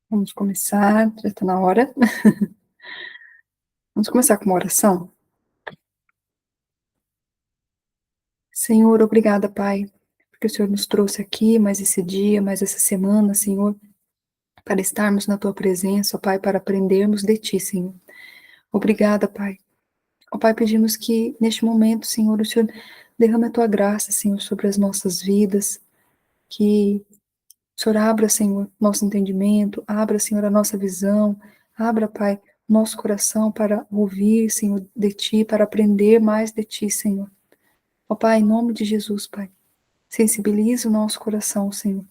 Vamos começar, já está na hora. Vamos começar com uma oração? Senhor, obrigada, Pai, porque o Senhor nos trouxe aqui mais esse dia, mais essa semana, Senhor, para estarmos na Tua presença, ó Pai, para aprendermos de Ti, Senhor. Obrigada, Pai. Ó Pai, pedimos que neste momento, Senhor, o Senhor derrame a Tua graça, Senhor, sobre as nossas vidas, que o Senhor abra, Senhor, nosso entendimento, abra, Senhor, a nossa visão, abra, Pai, nosso coração para ouvir, Senhor, de Ti, para aprender mais de Ti, Senhor. Ó Pai, em nome de Jesus, Pai, sensibilize o nosso coração, Senhor,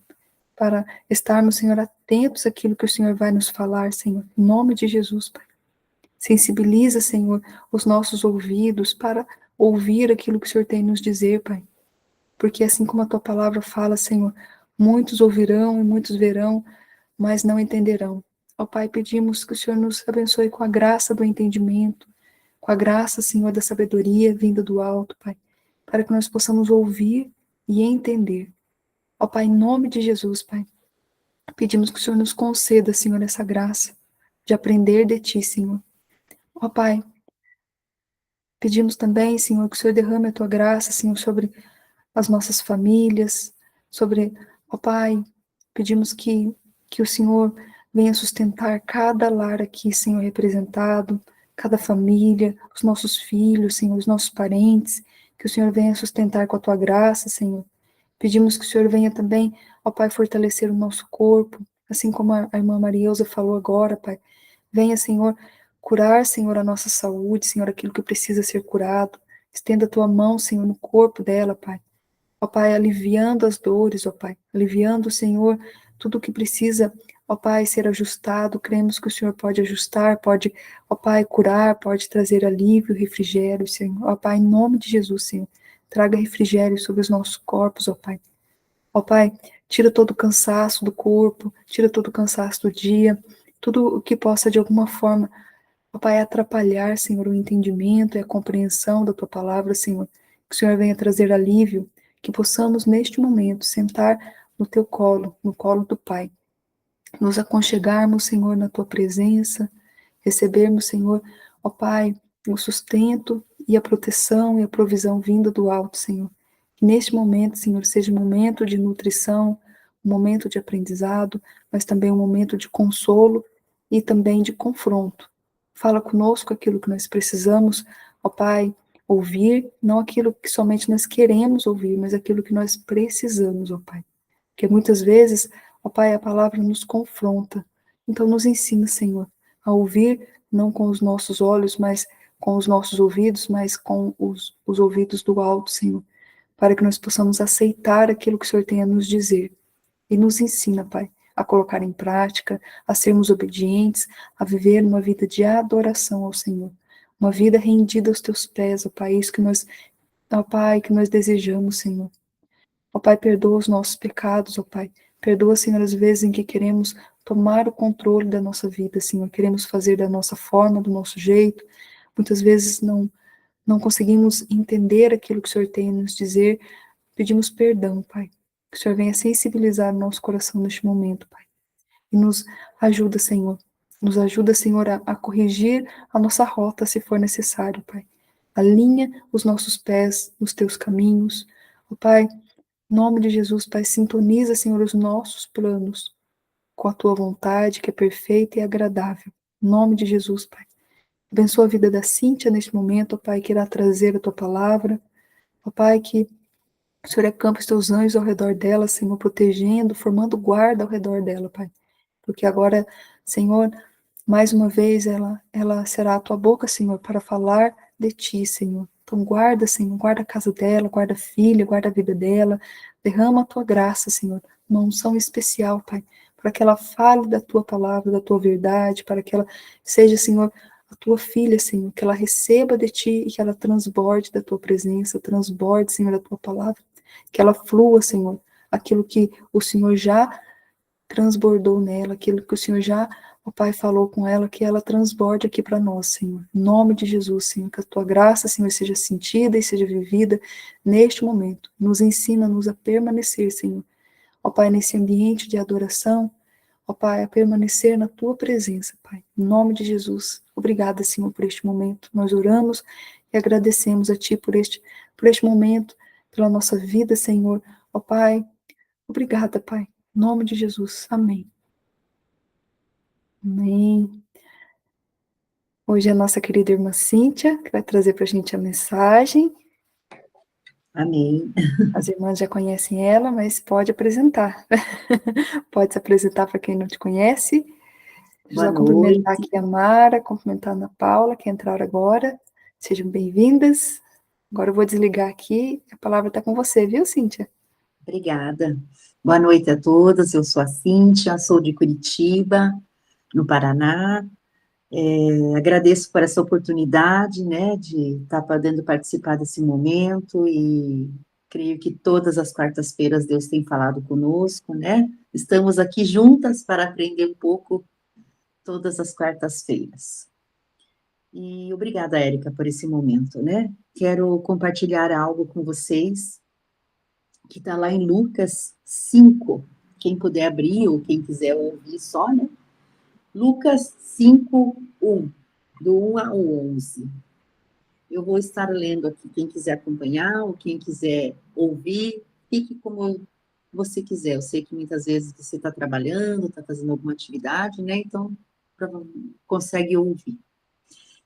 para estarmos, Senhor, atentos àquilo que o Senhor vai nos falar, Senhor, em nome de Jesus, Pai. Sensibiliza, Senhor, os nossos ouvidos para ouvir aquilo que o Senhor tem nos dizer, Pai. Porque assim como a Tua palavra fala, Senhor, muitos ouvirão e muitos verão, mas não entenderão. Ó Pai, pedimos que o Senhor nos abençoe com a graça do entendimento, com a graça, Senhor, da sabedoria vinda do alto, Pai, para que nós possamos ouvir e entender. Ó Pai, em nome de Jesus, Pai, pedimos que o Senhor nos conceda, Senhor, essa graça de aprender de Ti, Senhor. Ó Pai, pedimos também, Senhor, que o Senhor derrame a Tua graça, Senhor, sobre as nossas famílias, sobre, ó Pai, pedimos que o Senhor venha sustentar cada lar aqui, Senhor, representado, cada família, os nossos filhos, Senhor, os nossos parentes, que o Senhor venha sustentar com a Tua graça, Senhor. Pedimos que o Senhor venha também, ó Pai, fortalecer o nosso corpo, assim como a irmã Marielza falou agora, Pai. Venha, Senhor, curar, Senhor, a nossa saúde, Senhor, aquilo que precisa ser curado. Estenda a Tua mão, Senhor, no corpo dela, Pai. Ó Pai, aliviando as dores, ó Pai, aliviando, Senhor, tudo o que precisa, ó Pai, ser ajustado. Cremos que o Senhor pode ajustar, pode, ó Pai, curar, pode trazer alívio, refrigério, Senhor. Ó Pai, em nome de Jesus, Senhor, traga refrigério sobre os nossos corpos, ó Pai. Ó Pai, tira todo o cansaço do corpo, tira todo o cansaço do dia, tudo o que possa de alguma forma, ó Pai, atrapalhar, Senhor, o entendimento e a compreensão da Tua palavra, Senhor. Que o Senhor venha trazer alívio, que possamos neste momento sentar no Teu colo, no colo do Pai, nos aconchegarmos, Senhor, na Tua presença, recebermos, Senhor, ó Pai, o sustento e a proteção e a provisão vinda do alto, Senhor. Que neste momento, Senhor, seja um momento de nutrição, um momento de aprendizado, mas também um momento de consolo e também de confronto. Fala conosco aquilo que nós precisamos, ó Pai, ouvir, não aquilo que somente nós queremos ouvir, mas aquilo que nós precisamos, ó Pai. Porque muitas vezes, ó Pai, a palavra nos confronta. Então nos ensina, Senhor, a ouvir não com os nossos olhos, mas com os nossos ouvidos, mas com os ouvidos do alto, Senhor, para que nós possamos aceitar aquilo que o Senhor tem a nos dizer. E nos ensina, Pai, a colocar em prática, a sermos obedientes, a viver uma vida de adoração ao Senhor, uma vida rendida aos Teus pés, ó Pai, isso que nós, ó Pai, que nós desejamos, Senhor. Ó Pai, perdoa os nossos pecados, ó Pai. Perdoa, Senhor, as vezes em que queremos tomar o controle da nossa vida, Senhor. Queremos fazer da nossa forma, do nosso jeito. Muitas vezes não conseguimos entender aquilo que o Senhor tem a nos dizer. Pedimos perdão, Pai. Que o Senhor venha sensibilizar o nosso coração neste momento, Pai. E nos ajuda, Senhor. Nos ajuda, Senhor, a corrigir a nossa rota, se for necessário, Pai. Alinha os nossos pés nos Teus caminhos. Ó Pai, em nome de Jesus, Pai, sintoniza, Senhor, os nossos planos com a Tua vontade, que é perfeita e agradável. Em nome de Jesus, Pai. Abençoa a vida da Cíntia neste momento, ó Pai, que irá trazer a Tua palavra. Ó Pai, que o Senhor acampa os Teus anjos ao redor dela, Senhor, protegendo, formando guarda ao redor dela, Pai. Porque agora, Senhor, mais uma vez ela será a Tua boca, Senhor, para falar de Ti, Senhor. Então guarda, Senhor, guarda a casa dela, guarda a filha, guarda a vida dela. Derrama a Tua graça, Senhor, uma unção especial, Pai, para que ela fale da Tua palavra, da Tua verdade, para que ela seja, Senhor, a Tua filha, Senhor, que ela receba de Ti e que ela transborde da Tua presença, transborde, Senhor, da Tua palavra, que ela flua, Senhor, aquilo que o Senhor já transbordou nela, aquilo que o Senhor já, o Pai, falou com ela, que ela transborde aqui para nós, Senhor. Em nome de Jesus, Senhor, que a Tua graça, Senhor, seja sentida e seja vivida neste momento. Nos ensina-nos a permanecer, Senhor. Ó Pai, nesse ambiente de adoração, ó Pai, a permanecer na tua presença, Pai. Em nome de Jesus. Obrigada, Senhor, por este momento. Nós oramos e agradecemos a Ti por este momento, pela nossa vida, Senhor. Ó Pai, obrigada, Pai. Em nome de Jesus. Amém. Amém. Hoje é a nossa querida irmã Cíntia, que vai trazer para a gente a mensagem. Amém. As irmãs já conhecem ela, mas pode apresentar. Pode se apresentar para quem não te conhece. Boa Já cumprimentar noite. aqui a Mara, cumprimentar a Ana Paula, que entraram agora. Sejam bem-vindas. Agora eu vou desligar aqui. A palavra está com você, viu, Cíntia? Obrigada. Boa noite a todas. Eu sou a Cíntia, sou de Curitiba, no Paraná. Agradeço por essa oportunidade, né, de estar podendo participar desse momento e creio que todas as quartas-feiras Deus tem falado conosco, né? Estamos aqui juntas para aprender um pouco todas as quartas-feiras. E obrigada, Érica, por esse momento, né? Quero compartilhar algo com vocês que está lá em Lucas 5. Quem puder abrir ou quem quiser ouvir só, né? Lucas 5, 1, do 1 ao 11. Eu vou estar lendo aqui, quem quiser acompanhar ou quem quiser ouvir, fique como você quiser. Eu sei que muitas vezes você está trabalhando, está fazendo alguma atividade, né? Então, consegue ouvir.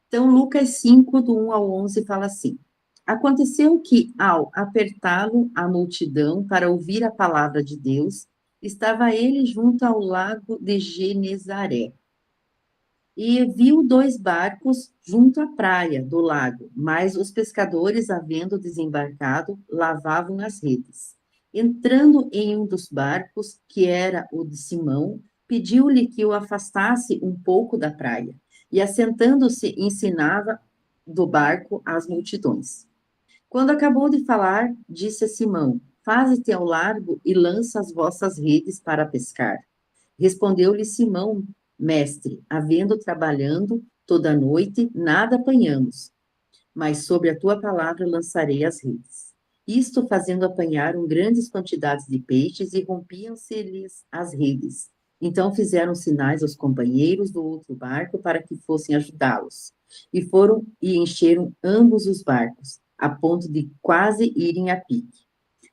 Então, Lucas 5, do 1 ao 11, fala assim: Aconteceu que, ao apertá-lo a multidão para ouvir a palavra de Deus, estava ele junto ao lago de Genezaré. E viu dois barcos junto à praia do lago, mas os pescadores, havendo desembarcado, lavavam as redes. Entrando em um dos barcos, que era o de Simão, pediu-lhe que o afastasse um pouco da praia, e assentando-se, ensinava do barco às multidões. Quando acabou de falar, disse a Simão: Faze-te ao largo e lança as vossas redes para pescar. Respondeu-lhe Simão: Mestre, havendo trabalhando toda a noite, nada apanhamos, mas sobre a tua palavra lançarei as redes. Isto fazendo apanharam grandes quantidades de peixes e rompiam-se-lhes as redes. Então fizeram sinais aos companheiros do outro barco para que fossem ajudá-los. E foram e encheram ambos os barcos, a ponto de quase irem a pique.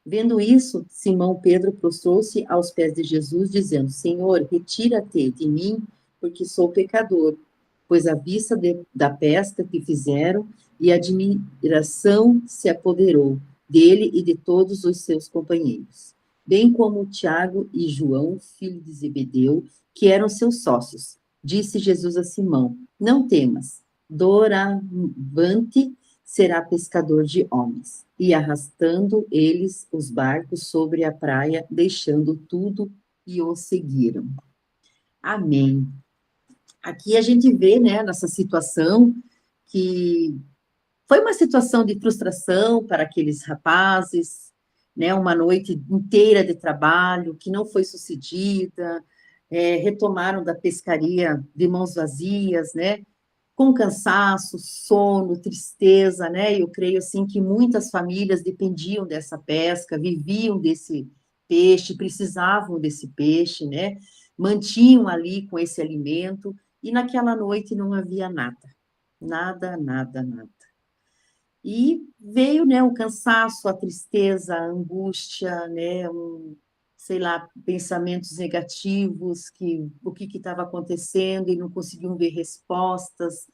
Vendo isso, Simão Pedro prostrou-se aos pés de Jesus, dizendo: Senhor, retira-te de mim, porque sou pecador. Pois à vista da pesca que fizeram, e a admiração se apoderou dele e de todos os seus companheiros, bem como Tiago e João, filho de Zebedeu, que eram seus sócios. Disse Jesus a Simão: Não temas, doravante será pescador de homens. E arrastando eles os barcos sobre a praia, deixando tudo, e o seguiram. Amém. Aqui a gente vê, né, nessa situação, que foi uma situação de frustração para aqueles rapazes, né, uma noite inteira de trabalho que não foi sucedida, retomaram da pescaria de mãos vazias, né, com cansaço, sono, tristeza, né? Eu creio assim que muitas famílias dependiam dessa pesca, viviam desse peixe, precisavam desse peixe, né? Mantinham ali com esse alimento e naquela noite não havia nada, nada, nada, nada. E veio, né, o cansaço, a tristeza, a angústia, né, sei lá, pensamentos negativos, que o que estava acontecendo e não conseguiam ver respostas.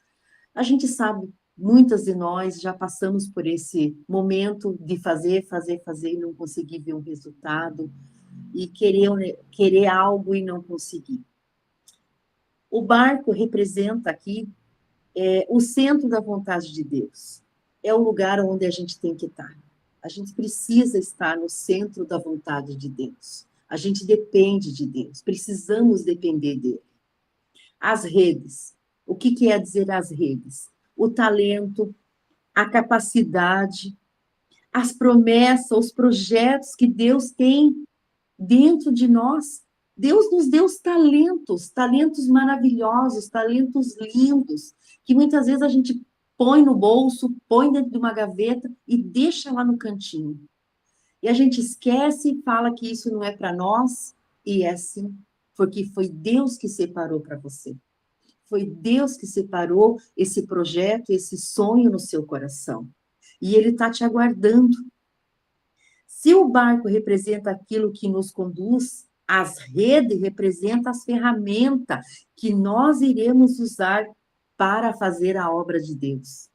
A gente sabe, muitas de nós já passamos por esse momento de fazer, fazer, fazer e não conseguir ver um resultado, e querer algo e não conseguir. O barco representa aqui o centro da vontade de Deus. É o lugar onde a gente tem que estar. A gente precisa estar no centro da vontade de Deus. A gente depende de Deus, precisamos depender dele. As redes. O que quer dizer as redes? O talento, a capacidade, as promessas, os projetos que Deus tem dentro de nós. Deus nos deu os talentos, talentos maravilhosos, talentos lindos, que muitas vezes a gente põe no bolso, põe dentro de uma gaveta e deixa lá no cantinho. E a gente esquece e fala que isso não é para nós, e é sim. porque foi Deus que separou para você. Foi Deus que separou esse projeto, esse sonho no seu coração. E Ele está te aguardando. Se o barco representa aquilo que nos conduz, as redes representam as ferramentas que nós iremos usar para fazer a obra de Deus.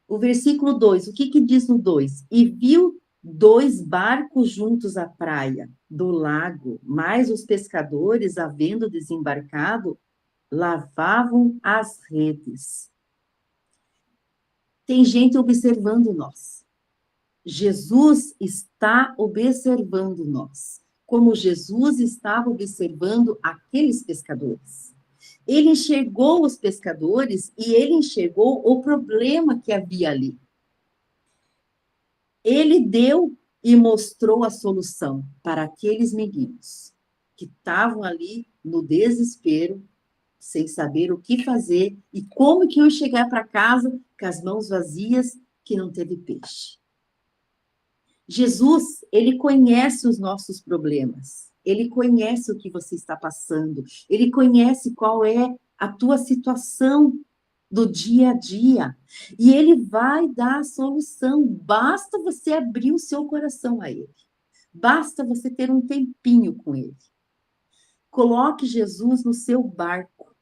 O versículo 2, o que diz no 2? E viu 2 barcos juntos à praia do lago, mas os pescadores, havendo desembarcado, lavavam as redes. Tem gente observando nós. Jesus está observando nós, como Jesus estava observando aqueles pescadores. Ele enxergou os pescadores e ele enxergou o problema que havia ali. Ele deu e mostrou a solução para aqueles meninos que estavam ali no desespero, sem saber o que fazer e como que iam chegar para casa com as mãos vazias, que não teve peixe. Jesus, ele conhece os nossos problemas, ele conhece o que você está passando, ele conhece qual é a tua situação do dia a dia, e ele vai dar a solução, basta você abrir o seu coração a ele, basta você ter um tempinho com ele. Coloque Jesus no seu barco,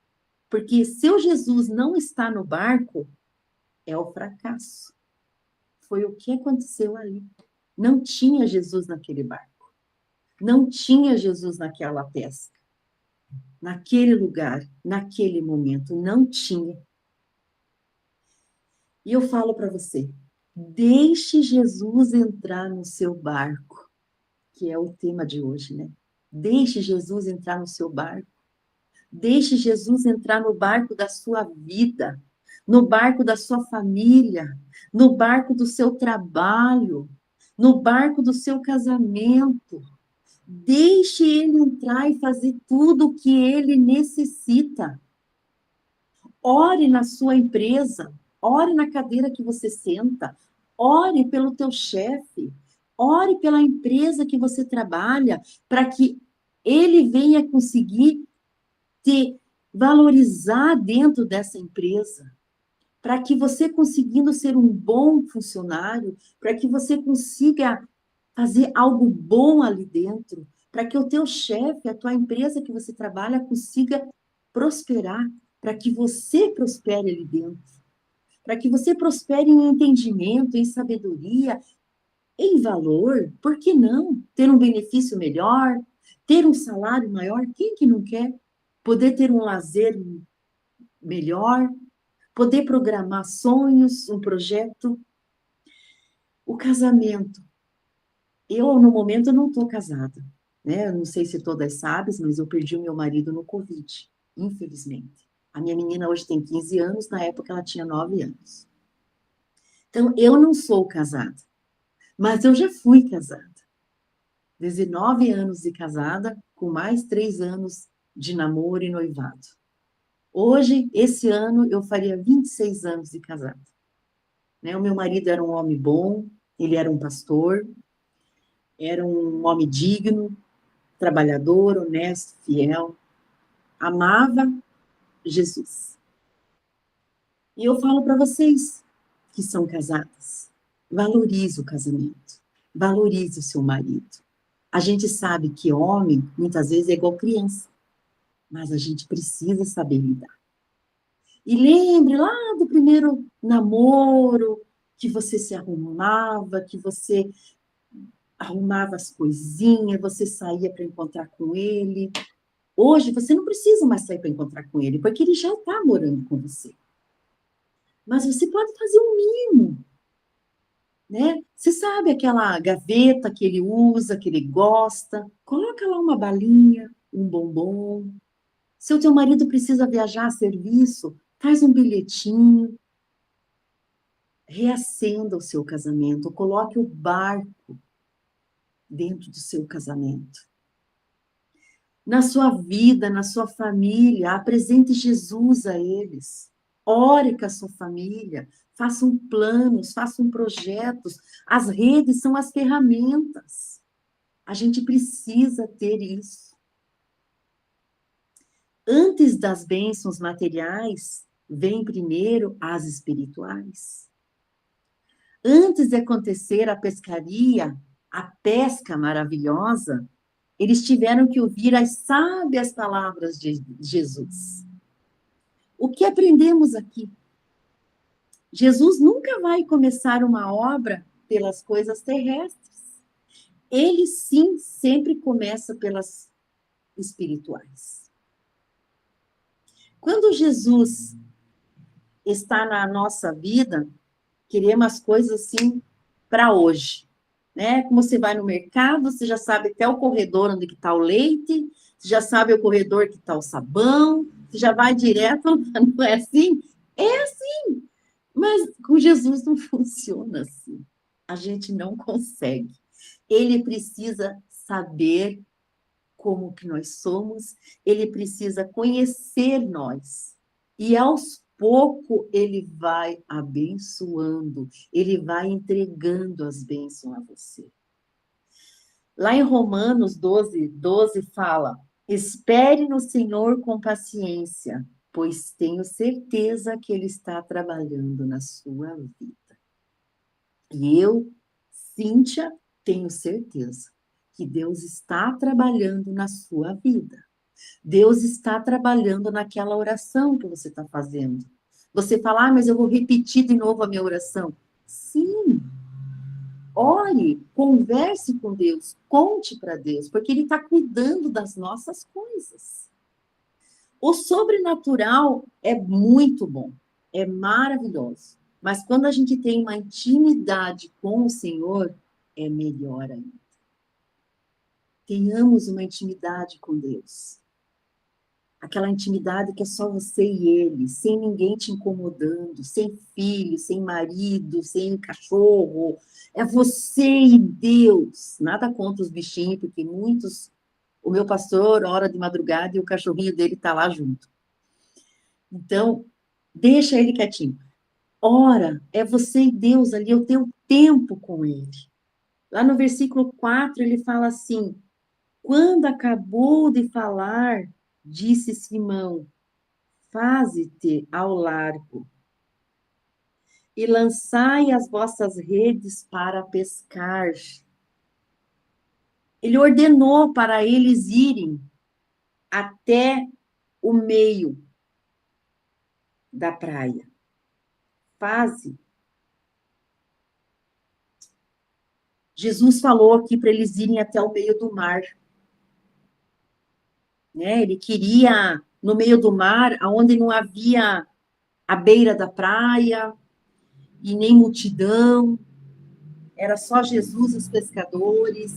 porque se o Jesus não está no barco, é o fracasso. Foi o que aconteceu ali. Não tinha Jesus naquele barco. Não tinha Jesus naquela pesca. Naquele lugar, naquele momento, não tinha. E eu falo para você, deixe Jesus entrar no seu barco, que é o tema de hoje, né? Deixe Jesus entrar no seu barco. Deixe Jesus entrar no barco da sua vida, no barco da sua família, no barco do seu trabalho, no barco do seu casamento. Deixe ele entrar e fazer tudo o que ele necessita. Ore na sua empresa, ore na cadeira que você senta, ore pelo teu chefe, ore pela empresa que você trabalha, para que ele venha conseguir te valorizar dentro dessa empresa, para que você conseguindo ser um bom funcionário, para que você consiga fazer algo bom ali dentro, para que o teu chefe, a tua empresa que você trabalha consiga prosperar, para que você prospere ali dentro, para que você prospere em entendimento, em sabedoria, em valor. Por que não? Ter um benefício melhor, ter um salário maior, quem que não quer? Poder ter um lazer melhor, poder programar sonhos, um projeto. O casamento. Eu, no momento, não estou casada, né? Eu não sei se todas sabem, mas eu perdi o meu marido no Covid, infelizmente. A minha menina hoje tem 15 anos, na época ela tinha 9 anos. Então, eu não sou casada, mas eu já fui casada. 19 anos de casada, com mais 3 anos de namoro e noivado. Hoje, esse ano, eu faria 26 anos de casada. Né? O meu marido era um homem bom, ele era um pastor, era um homem digno, trabalhador, honesto, fiel, amava Jesus. E eu falo para vocês que são casadas, valorize o casamento, valorize o seu marido. A gente sabe que homem, muitas vezes, é igual criança, mas a gente precisa saber lidar. E lembre lá do primeiro namoro, que você se arrumava, que você arrumava as coisinhas, você saía para encontrar com ele. Hoje, você não precisa mais sair para encontrar com ele, porque ele já está morando com você. Mas você pode fazer um mimo, né? Você sabe aquela gaveta que ele usa, que ele gosta? Coloca lá uma balinha, um bombom. Se o teu marido precisa viajar a serviço, faz um bilhetinho. Reacenda o seu casamento, coloque o barco dentro do seu casamento. Na sua vida, na sua família, apresente Jesus a eles. Ore com a sua família, façam planos, façam projetos. As redes são as ferramentas. A gente precisa ter isso. Antes das bênçãos materiais, vem primeiro as espirituais. Antes de acontecer a pescaria, a pesca maravilhosa, eles tiveram que ouvir as sábias palavras de Jesus. O que aprendemos aqui? Jesus nunca vai começar uma obra pelas coisas terrestres. Ele sim sempre começa pelas espirituais. Quando Jesus está na nossa vida, queremos as coisas assim para hoje, né? Como você vai no mercado, você já sabe até o corredor onde está o leite, você já sabe o corredor que está o sabão, você já vai direto, não é assim? É assim, mas com Jesus não funciona assim. A gente não consegue. Ele precisa saber como que nós somos, ele precisa conhecer nós. E aos poucos ele vai abençoando, ele vai entregando as bênçãos a você. Lá em Romanos 12 fala: espere no Senhor com paciência, pois tenho certeza que ele está trabalhando na sua vida. E eu, Cíntia, tenho certeza que Deus está trabalhando na sua vida. Deus está trabalhando naquela oração que você está fazendo. Você fala, mas eu vou repetir de novo a minha oração. Sim. Ore, converse com Deus, conte para Deus, porque Ele está cuidando das nossas coisas. O sobrenatural é muito bom, é maravilhoso. Mas quando a gente tem uma intimidade com o Senhor, é melhor ainda. Tenhamos uma intimidade com Deus. Aquela intimidade que é só você e ele, sem ninguém te incomodando, sem filho, sem marido, sem cachorro. É você e Deus. Nada contra os bichinhos, porque muitos... O meu pastor ora de madrugada e o cachorrinho dele está lá junto. Então, deixa ele quietinho. Ora, é você e Deus ali, eu tenho tempo com ele. Lá no versículo 4, ele fala assim: quando acabou de falar, disse Simão, faze-te ao largo e lançai as vossas redes para pescar. Ele ordenou para eles irem até o meio da praia. Faze. Jesus falou aqui para eles irem até o meio do mar. Né? Ele queria, no meio do mar, onde não havia a beira da praia e nem multidão, era só Jesus e os pescadores.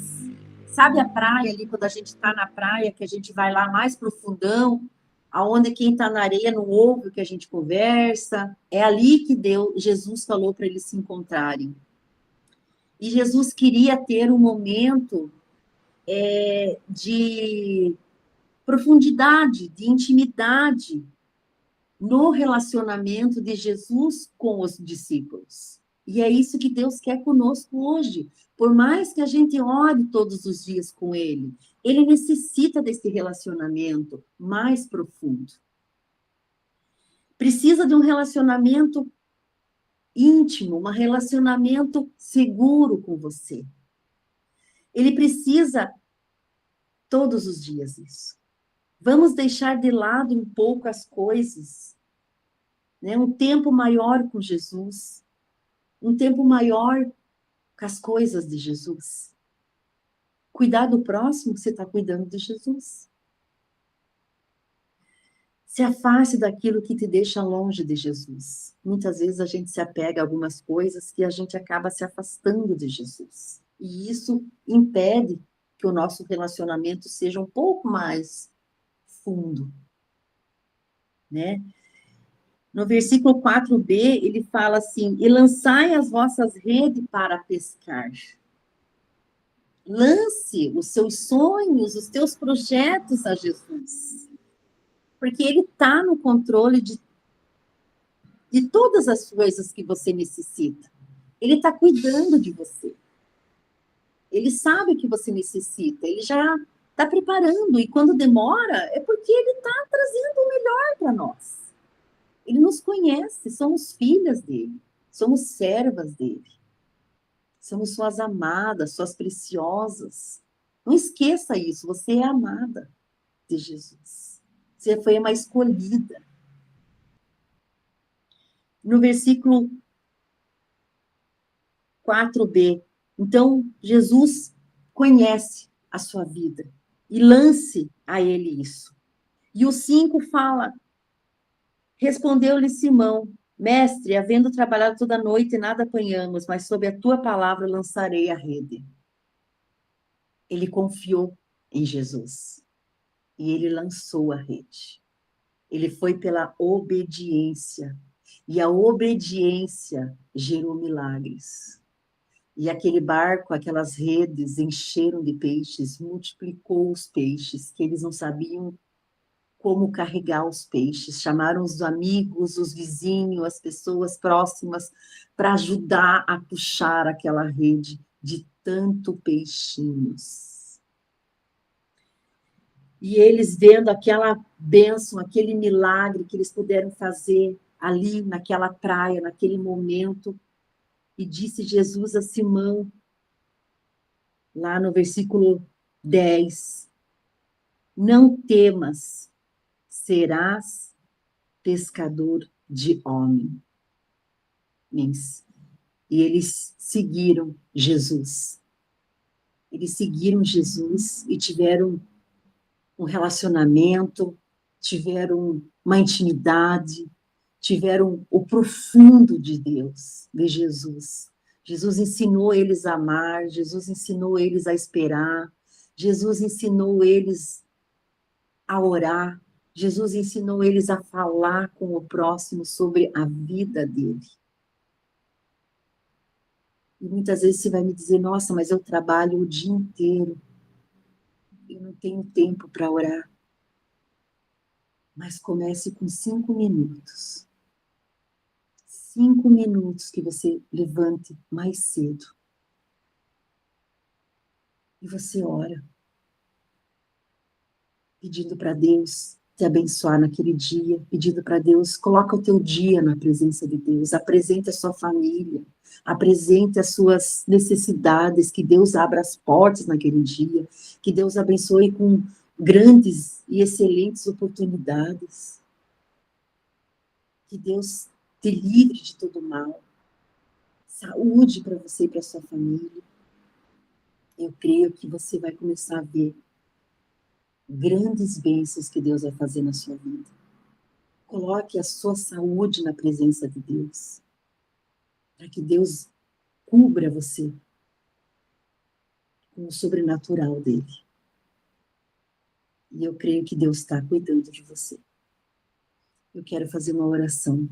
Sabe a praia ali, quando a gente está na praia, que a gente vai lá mais profundão, aonde quem está na areia não ouve o que a gente conversa? É ali que Jesus falou para eles se encontrarem. E Jesus queria ter um momento de profundidade, de intimidade no relacionamento de Jesus com os discípulos. E é isso que Deus quer conosco hoje. Por mais que a gente ore todos os dias com Ele, Ele necessita desse relacionamento mais profundo. Precisa de um relacionamento íntimo, um relacionamento seguro com você. Ele precisa todos os dias isso. Vamos deixar de lado um pouco as coisas, né? Um tempo maior com Jesus, um tempo maior com as coisas de Jesus. Cuidar do próximo, você está cuidando de Jesus. Se afaste daquilo que te deixa longe de Jesus. Muitas vezes a gente se apega a algumas coisas que a gente acaba se afastando de Jesus. E isso impede que o nosso relacionamento seja um pouco mais fundo, né? No versículo 4b, ele fala assim: e lançai as vossas redes para pescar. Lance os seus sonhos, os teus projetos a Jesus. Porque Ele está no controle de todas as coisas que você necessita. Ele está cuidando de você. Ele sabe o que você necessita, ele já está preparando, e quando demora, é porque ele está trazendo o melhor para nós. Ele nos conhece, somos filhas dele, somos servas dele, somos suas amadas, suas preciosas. Não esqueça isso, você é amada de Jesus. Você foi uma escolhida. No versículo 4b, então Jesus conhece a sua vida e lance a ele isso. E o 5 fala, respondeu-lhe Simão, mestre, havendo trabalhado toda a noite, nada apanhamos, mas sob a tua palavra lançarei a rede. Ele confiou em Jesus e ele lançou a rede. Ele foi pela obediência, e a obediência gerou milagres. E aquele barco, aquelas redes encheram de peixes, multiplicou os peixes, que eles não sabiam como carregar os peixes. Chamaram os amigos, os vizinhos, as pessoas próximas para ajudar a puxar aquela rede de tanto peixinhos. E eles vendo aquela bênção, aquele milagre que eles puderam fazer ali naquela praia, naquele momento, e disse Jesus a Simão, lá no versículo 10, não temas, serás pescador de homens. E eles seguiram Jesus. Eles seguiram Jesus e tiveram um relacionamento, tiveram uma intimidade, tiveram o profundo de Deus, de Jesus. Jesus ensinou eles a amar, Jesus ensinou eles a esperar, Jesus ensinou eles a orar, Jesus ensinou eles a falar com o próximo sobre a vida dele. E muitas vezes você vai me dizer, nossa, mas eu trabalho o dia inteiro, eu não tenho tempo para orar. Mas comece com 5 minutos. 5 minutos que você levante mais cedo. E você ora, pedindo para Deus te abençoar naquele dia, pedindo para Deus, coloca o teu dia na presença de Deus, apresente a sua família, apresente as suas necessidades, que Deus abra as portas naquele dia, que Deus abençoe com grandes e excelentes oportunidades, que Deus te livre de todo mal, saúde para você e para sua família. Eu creio que você vai começar a ver grandes bênçãos que Deus vai fazer na sua vida. Coloque a sua saúde na presença de Deus, para que Deus cubra você com o sobrenatural dele. E eu creio que Deus está cuidando de você. Eu quero fazer uma oração.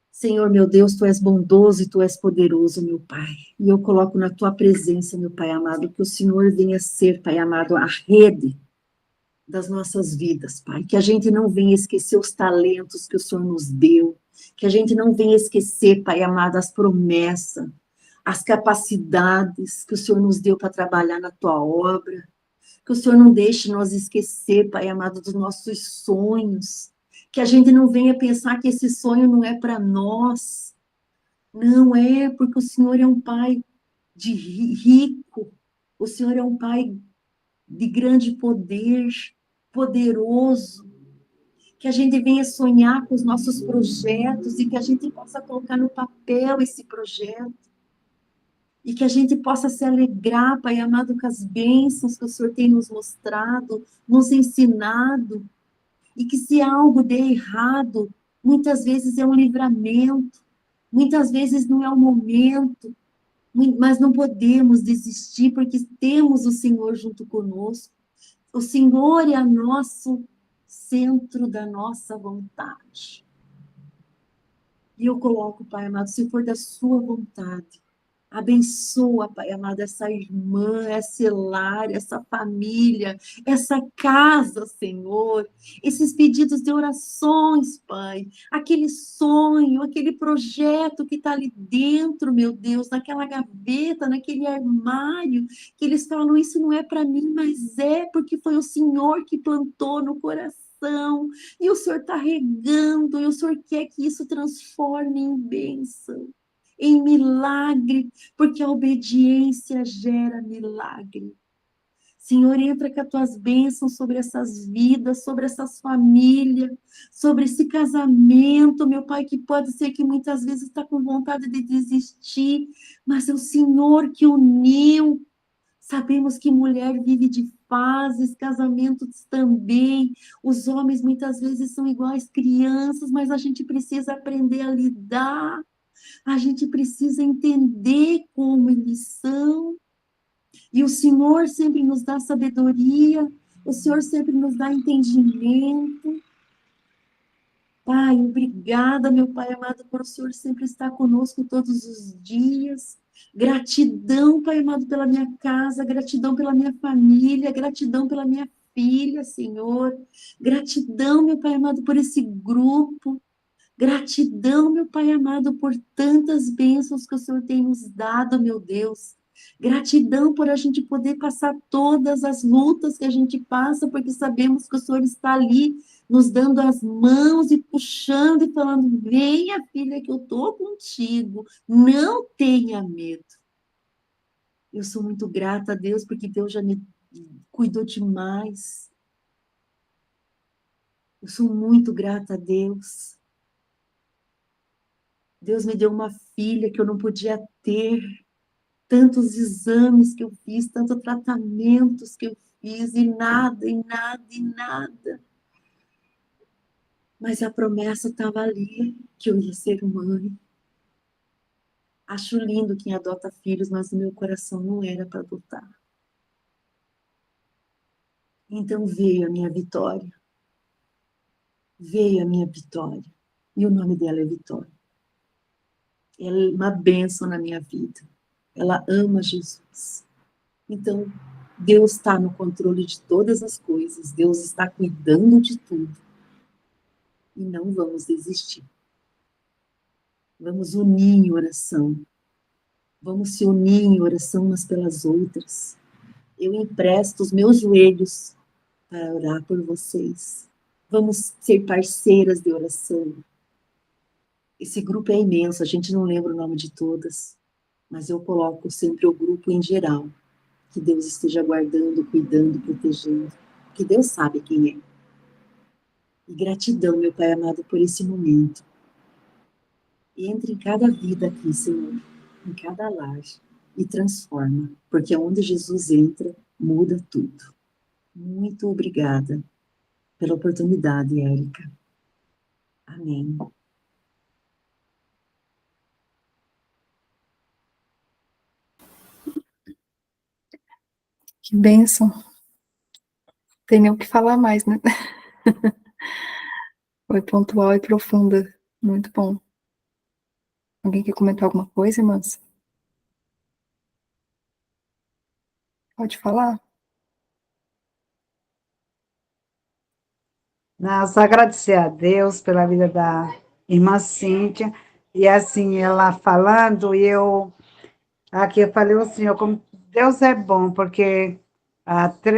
Senhor, meu Deus, Tu és bondoso e Tu és poderoso, meu Pai. E eu coloco na Tua presença, meu Pai amado, que o Senhor venha ser, Pai amado, a rede das nossas vidas, Pai. Que a gente não venha esquecer os talentos que o Senhor nos deu. Que a gente não venha esquecer, Pai amado, as promessas, as capacidades que o Senhor nos deu para trabalhar na Tua obra. Que o Senhor não deixe nós esquecer, Pai amado, dos nossos sonhos. Que a gente não venha pensar que esse sonho não é para nós. Não é, porque o Senhor é um Pai de rico. O Senhor é um Pai de grande poder, poderoso. Que a gente venha sonhar com os nossos projetos e que a gente possa colocar no papel esse projeto. E que a gente possa se alegrar, Pai amado, com as bênçãos que o Senhor tem nos mostrado, nos ensinado. E que se algo der errado, muitas vezes é um livramento, muitas vezes não é o momento, mas não podemos desistir, porque temos o Senhor junto conosco. O Senhor é o nosso centro da nossa vontade. E eu coloco, Pai amado, se for da sua vontade, Abençoa, Pai amado, essa irmã, esse lar, essa família, essa casa, Senhor. Esses pedidos de orações, Pai. Aquele sonho, aquele projeto que está ali dentro, meu Deus, naquela gaveta, naquele armário, que eles falam: Isso não é para mim, mas é porque foi o Senhor que plantou no coração. E o Senhor está regando, e o Senhor quer que isso transforme em bênção, em milagre, porque a obediência gera milagre. Senhor, entra com as tuas bênçãos sobre essas vidas, sobre essas famílias, sobre esse casamento, meu Pai, que pode ser que muitas vezes está com vontade de desistir, mas é o Senhor que uniu. Sabemos que mulher vive de fases, casamentos também. Os homens muitas vezes são iguais crianças, mas a gente precisa aprender a lidar. A gente precisa entender como eles são, e o Senhor sempre nos dá sabedoria, o Senhor sempre nos dá entendimento. Pai, obrigada, meu Pai amado, por o Senhor sempre estar conosco todos os dias. Gratidão, Pai amado, pela minha casa, gratidão pela minha família, gratidão pela minha filha, Senhor. Gratidão, meu Pai amado, por esse grupo. Gratidão, meu Pai amado, por tantas bênçãos que o Senhor tem nos dado, meu Deus. Gratidão por a gente poder passar todas as lutas que a gente passa, porque sabemos que o Senhor está ali, nos dando as mãos e puxando e falando: Venha, filha, que eu estou contigo, não tenha medo. Eu sou muito grata a Deus, porque Deus já me cuidou demais. Eu sou muito grata a Deus. Deus me deu uma filha que eu não podia ter, tantos exames que eu fiz, tantos tratamentos que eu fiz, e nada, e nada, e nada. Mas a promessa estava ali, que eu ia ser mãe. Acho lindo quem adota filhos, mas no meu coração não era para adotar. Então veio a minha vitória. Veio a minha vitória. E o nome dela é Vitória. Ela é uma bênção na minha vida. Ela ama Jesus. Então, Deus está no controle de todas as coisas. Deus está cuidando de tudo. E não vamos desistir. Vamos unir em oração. Vamos se unir em oração umas pelas outras. Eu empresto os meus joelhos para orar por vocês. Vamos ser parceiras de oração. Esse grupo é imenso, a gente não lembra o nome de todas, mas eu coloco sempre o grupo em geral. Que Deus esteja guardando, cuidando, protegendo. Que Deus sabe quem é. E gratidão, meu Pai amado, por esse momento. E entre em cada vida aqui, Senhor, em cada lar, e transforma, porque onde Jesus entra, muda tudo. Muito obrigada pela oportunidade, Érica. Amém. Que bênção. Tem nem o que falar mais, né? Foi pontual e profunda. Muito bom. Alguém quer comentar alguma coisa, irmãs? Pode falar? Só agradecer a Deus pela vida da irmã Cíntia. E assim, ela falando, e eu aqui eu falei, o Senhor, como Deus é bom, porque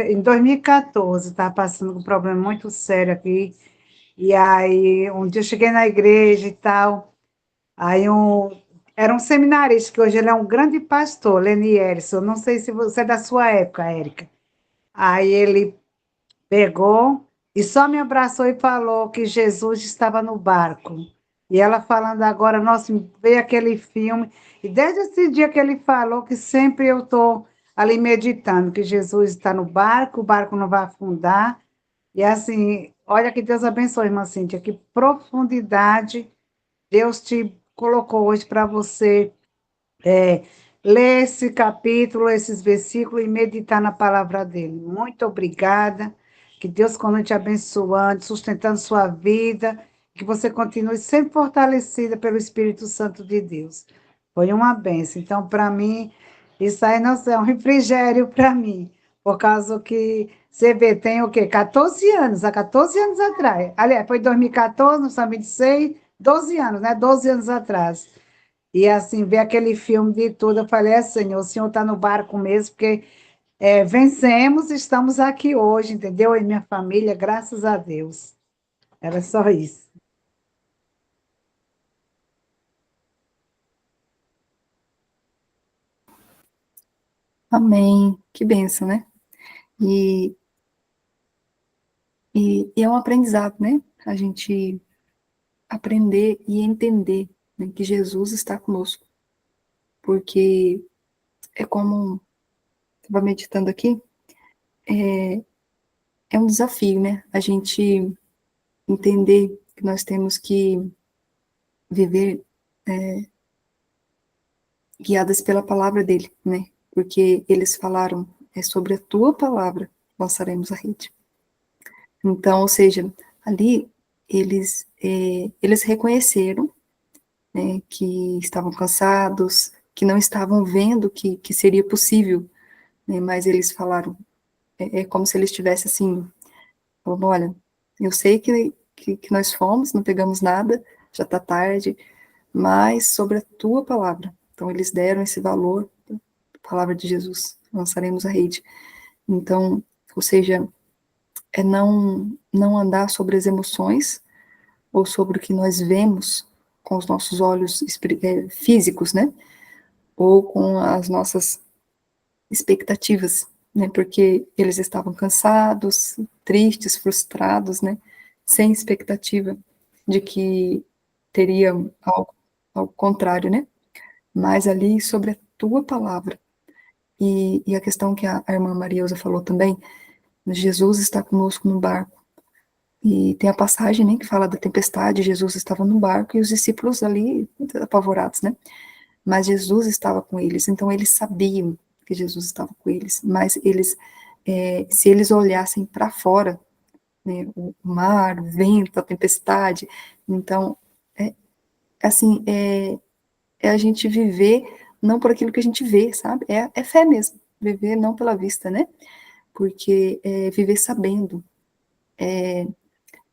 em 2014 estava passando com um problema muito sério aqui. E aí, um dia eu cheguei na igreja e tal. Aí era um seminarista, que hoje ele é um grande pastor, Leni Erison. Não sei se você é da sua época, Érica. Aí ele pegou e só me abraçou e falou que Jesus estava no barco. E ela falando agora, nossa, veio aquele filme. E desde esse dia que ele falou, que sempre eu estou ali meditando, que Jesus está no barco, o barco não vai afundar. E assim, olha que Deus abençoe, irmã Cíntia, que profundidade Deus te colocou hoje para você ler esse capítulo, esses versículos e meditar na palavra dele. Muito obrigada. Que Deus continue te abençoando, sustentando sua vida, que você continue sempre fortalecida pelo Espírito Santo de Deus. Foi uma benção. Então, para mim, isso aí não é um refrigério para mim, por causa que você vê, tem o quê? 14 anos, há 14 anos atrás. Aliás, foi 2014, nós estamos em 26, 12 anos, né? 12 anos atrás. E assim, ver aquele filme de tudo, eu falei, Senhor, o Senhor está no barco mesmo, porque vencemos, estamos aqui hoje, entendeu? E minha família, graças a Deus. Era só isso. Amém. Que bênção, né? E, e é um aprendizado, né? A gente aprender e entender, né, que Jesus está conosco. Porque é como, estava meditando aqui, é um desafio, né? A gente entender que nós temos que viver guiadas pela palavra dele, né? Porque eles falaram, sobre a tua palavra lançaremos a rede. Então, ou seja, ali eles reconheceram, né, que estavam cansados, que não estavam vendo que seria possível, né, mas eles falaram, é como se eles estivessem assim, falando, olha, eu sei que nós fomos, não pegamos nada, já está tarde, mas sobre a tua palavra. Então, eles deram esse valor, a palavra de Jesus, lançaremos a rede. Então, ou seja, é não andar sobre as emoções, ou sobre o que nós vemos com os nossos olhos físicos, né? Ou com as nossas expectativas, né? Porque eles estavam cansados, tristes, frustrados, né? Sem expectativa de que teria algo contrário, né? Mas ali sobre a tua palavra. E a questão que a irmã Marielza falou também, Jesus está conosco no barco. E tem a passagem, né, que fala da tempestade, Jesus estava no barco e os discípulos ali apavorados, né? Mas Jesus estava com eles, então eles sabiam que Jesus estava com eles, mas eles, se eles olhassem para fora, né, o mar, o vento, a tempestade, então, assim, a gente viver não por aquilo que a gente vê, sabe? É fé mesmo, viver não pela vista, né? Porque viver sabendo,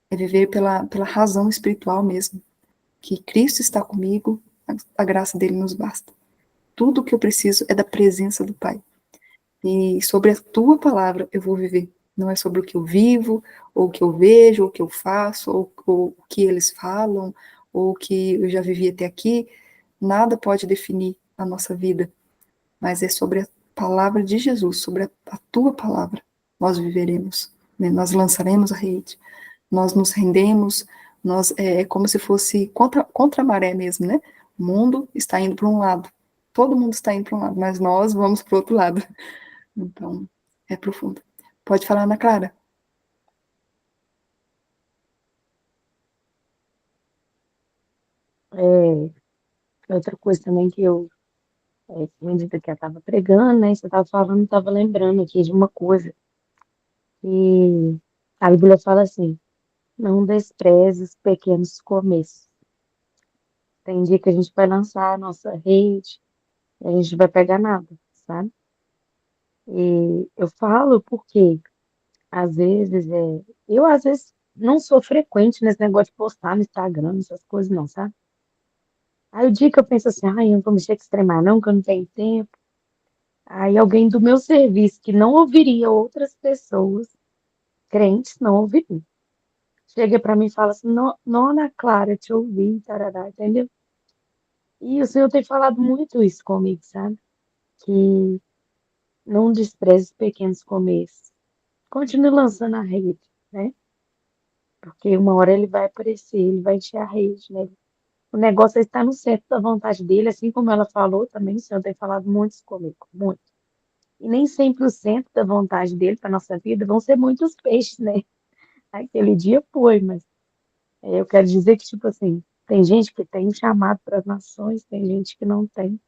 viver pela razão espiritual mesmo, que Cristo está comigo, a graça dele nos basta. Tudo o que eu preciso é da presença do Pai. E sobre a tua palavra eu vou viver. Não é sobre o que eu vivo, ou o que eu vejo, ou o que eu faço, ou o que eles falam, ou o que eu já vivi até aqui. Nada pode definir a nossa vida, mas é sobre a palavra de Jesus, sobre a tua palavra, nós viveremos, né? Nós lançaremos a rede, nós nos rendemos, é como se fosse contra a maré mesmo, né? O mundo está indo para um lado, todo mundo está indo para um lado, mas nós vamos para o outro lado. Então, é profundo. Pode falar, Ana Clara? É, outra coisa também que eu, medida que eu estava pregando, né? Você estava falando, estava lembrando aqui de uma coisa que a Bíblia fala assim: não despreze os pequenos começos. Tem dia que a gente vai lançar a nossa rede e a gente não vai pegar nada, sabe? E eu falo porque, às vezes, eu às vezes não sou frequente nesse negócio de postar no Instagram, essas coisas não, sabe? Aí o dia que eu penso assim, ai, eu não vou mexer com esse trem mais não, que eu não tenho tempo. Aí alguém do meu serviço que não ouviria outras pessoas, crentes, não ouviria. Chega para mim e fala assim, não, Ana Clara, te ouvi, tarará, entendeu? E o Senhor tem falado muito isso comigo, sabe? Que não despreze os pequenos começos. Continue lançando a rede, né? Porque uma hora ele vai aparecer, ele vai encher a rede, né? O negócio é estar no centro da vontade dele, assim como ela falou também, o Senhor tem falado muito isso comigo, muito. E nem sempre o centro da vontade dele para nossa vida vão ser muitos peixes, né? Aquele dia foi, mas eu quero dizer que, tipo assim, tem gente que tem um chamado para as nações, tem gente que não tem.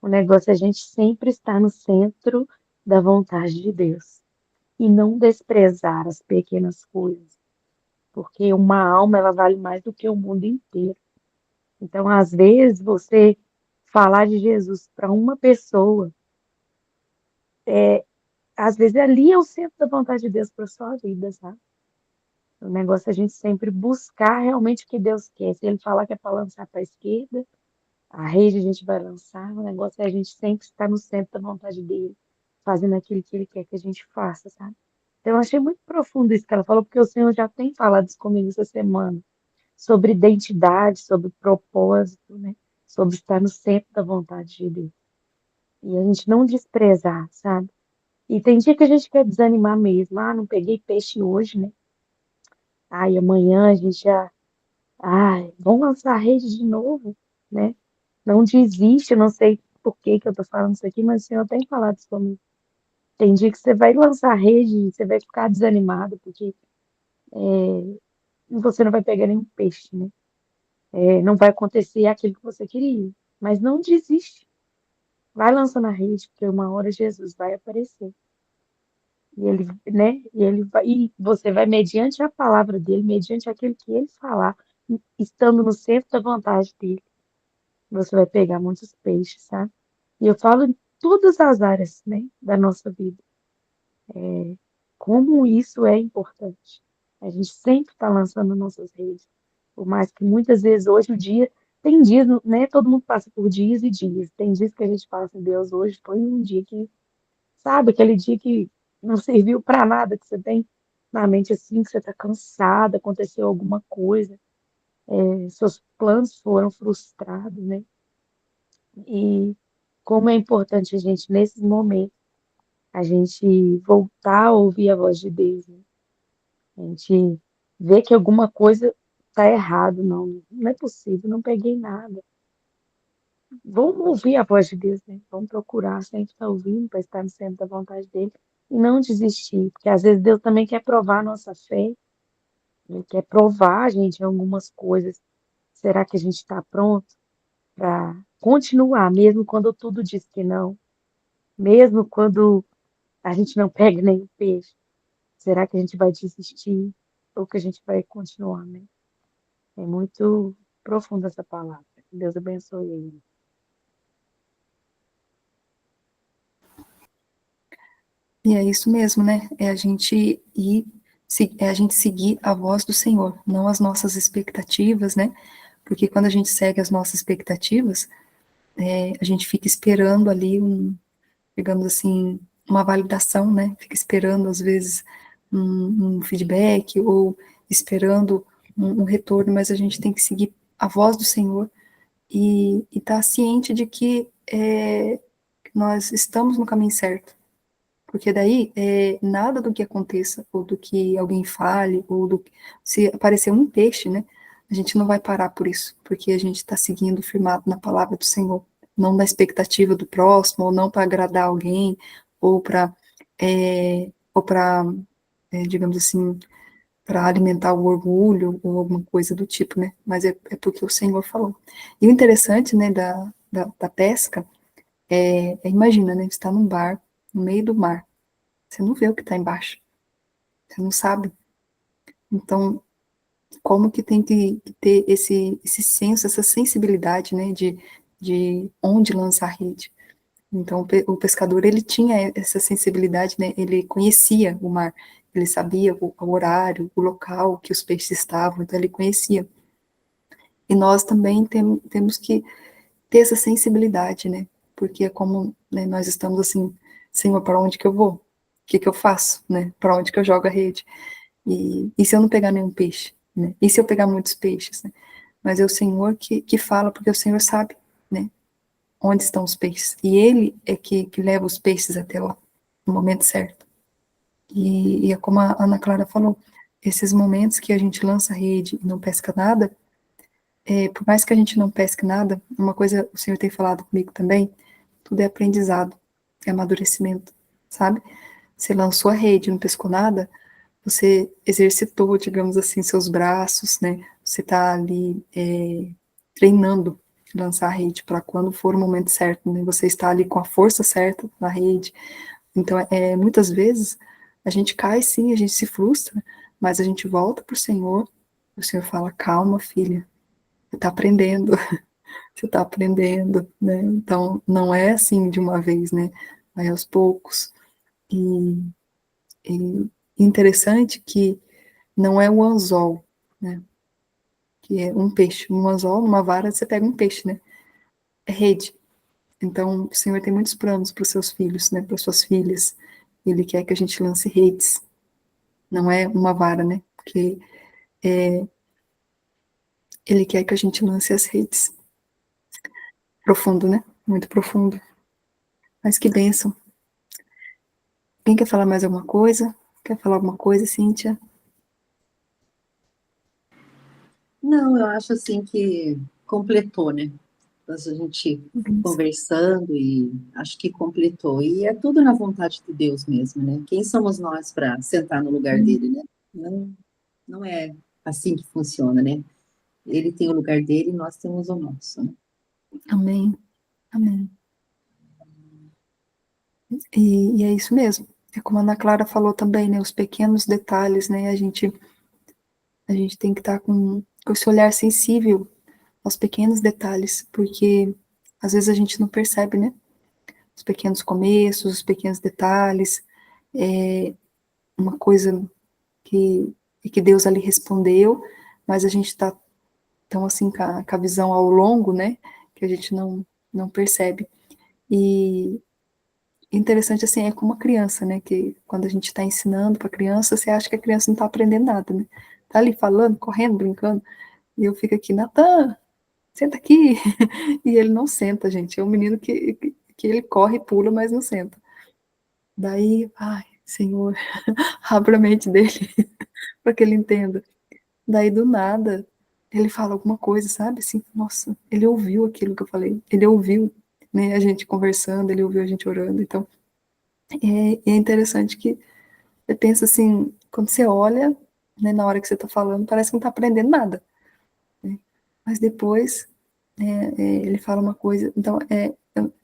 O negócio é a gente sempre estar no centro da vontade de Deus e não desprezar as pequenas coisas, porque uma alma ela vale mais do que o mundo inteiro. Então, às vezes, você falar de Jesus para uma pessoa, às vezes ali é o centro da vontade de Deus para sua vida, sabe? O negócio é a gente sempre buscar realmente o que Deus quer. Se Ele falar que é para lançar para a esquerda, a rede a gente vai lançar. O negócio é a gente sempre estar no centro da vontade dele, fazendo aquilo que Ele quer que a gente faça, sabe? Então, eu achei muito profundo isso que ela falou, porque o Senhor já tem falado isso comigo essa semana, sobre identidade, sobre propósito, né? Sobre estar no centro da vontade de Deus. E a gente não desprezar, sabe? E tem dia que a gente quer desanimar mesmo. Ah, não peguei peixe hoje, né? Ai, amanhã a gente já. Ai, vamos lançar a rede de novo, né? Não desiste, eu não sei por que que eu tô falando isso aqui, mas o Senhor tem falado isso comigo. Tem dia que você vai lançar a rede e você vai ficar desanimado, porque você não vai pegar nenhum peixe, né? Não vai acontecer aquilo que você queria. Mas não desiste. Vai lançando a rede, porque uma hora Jesus vai aparecer. E ele, né? E você vai mediante a palavra dele, mediante aquilo que ele falar, estando no centro da vontade dele, você vai pegar muitos peixes, sabe? E eu falo em todas as áreas, né, da nossa vida. Como isso é importante. A gente sempre está lançando nossas redes. Por mais que muitas vezes hoje o dia, tem dias, né? Todo mundo passa por dias e dias. Tem dias que a gente fala assim, Deus, hoje foi um dia que, sabe, aquele dia que não serviu para nada, que você tem na mente assim, que você está cansada, aconteceu alguma coisa, seus planos foram frustrados, né? E como é importante a gente, nesses momentos, a gente voltar a ouvir a voz de Deus, né? A gente vê que alguma coisa está errado, não é possível, não peguei nada. Vamos ouvir a voz de Deus, né? Vamos procurar sempre estar ouvindo para estar no centro da vontade dele e não desistir, porque às vezes Deus também quer provar a nossa fé, ele quer provar a gente em algumas coisas. Será que a gente está pronto para continuar, mesmo quando tudo diz que não? Mesmo quando a gente não pega nenhum peixe? Será que a gente vai desistir ou que a gente vai continuar, né? É muito profunda essa palavra. Deus abençoe ele. E é isso mesmo, né? É a gente ir, é a gente seguir a voz do Senhor, não as nossas expectativas, né? Porque quando a gente segue as nossas expectativas, a gente fica esperando ali digamos assim, uma validação, né? Fica esperando, às vezes, um feedback ou esperando um retorno, mas a gente tem que seguir a voz do Senhor e estar ciente de que nós estamos no caminho certo. Porque daí, nada do que aconteça, ou do que alguém fale, se aparecer um peixe, né? A gente não vai parar por isso, porque a gente está seguindo firmado na palavra do Senhor, não na expectativa do próximo, ou não para agradar alguém, ou para, digamos assim, para alimentar o orgulho, ou alguma coisa do tipo, né? Mas é porque o Senhor falou. E o interessante, né, da pesca, imagina, né? Você está num bar, no meio do mar, você não vê o que está embaixo. Você não sabe. Então, como que tem que ter esse senso, essa sensibilidade, né, de onde lançar a rede. Então, o pescador, ele tinha essa sensibilidade, né, ele conhecia o mar, ele sabia o horário, o local que os peixes estavam, então ele conhecia. E nós também temos que ter essa sensibilidade, né, porque é como, né, nós estamos assim, Senhor, para onde que eu vou? O que que eu faço, né, para onde que eu jogo a rede? E se eu não pegar nenhum peixe? Né? E se eu pegar muitos peixes? Né? Mas é o Senhor que fala, porque o Senhor sabe, né, onde estão os peixes. E Ele é que leva os peixes até lá, no momento certo. E é como a Ana Clara falou, esses momentos que a gente lança a rede e não pesca nada, por mais que a gente não pesque nada, uma coisa o Senhor tem falado comigo também, tudo é aprendizado, é amadurecimento, sabe? Você lançou a rede, não pescou nada, você exercitou, digamos assim, seus braços, né? Você está ali treinando lançar a rede para quando for o momento certo, né? Você está ali com a força certa na rede. Então, muitas vezes a gente cai, sim, a gente se frustra, mas a gente volta para o Senhor fala, calma, filha, você está aprendendo, você está aprendendo, né? Então, não é assim de uma vez, né? Vai aos poucos. E interessante que não é o anzol, né? Que é um peixe. Um anzol, numa vara, você pega um peixe, né? É rede. Então, o Senhor tem muitos planos para os seus filhos, né? Para suas filhas. Ele quer que a gente lance redes. Não é uma vara, né? Porque ele quer que a gente lance as redes. Profundo, né? Muito profundo. Mas que bênção. Quem quer falar mais alguma coisa? Quer falar alguma coisa, Cíntia? Não, eu acho assim que completou, né? A gente Bênção. conversando e acho que completou. E é tudo na vontade de Deus mesmo, né? Quem somos nós para sentar no lugar dele, né? Não, não é assim que funciona, né? Ele tem o lugar dele e nós temos o nosso, né? Amém. Amém. E é isso mesmo. É como a Ana Clara falou também, né? Os pequenos detalhes, né? A gente tem que estar com esse olhar sensível aos pequenos detalhes, porque às vezes a gente não percebe, né? Os pequenos começos, os pequenos detalhes, é uma coisa que, que Deus ali respondeu, mas a gente está tão assim com a visão ao longo, né? Que a gente não percebe. E interessante assim, é como a criança, né? Que quando a gente está ensinando para a criança, você acha que a criança não está aprendendo nada, né? Tá ali falando, correndo, brincando, e eu fico aqui, Natan, senta aqui. E ele não senta, gente. É um menino que ele corre e pula, mas não senta. Daí, ai, Senhor, abre a mente dele para que ele entenda. Daí, do nada, ele fala alguma coisa, sabe? Assim, nossa, ele ouviu aquilo que eu falei. Ele ouviu, né, a gente conversando, ele ouviu a gente orando. Então, é interessante que você pensa assim, quando você olha, né, na hora que você está falando, parece que não está aprendendo nada, né? Mas depois, ele fala uma coisa. Então, é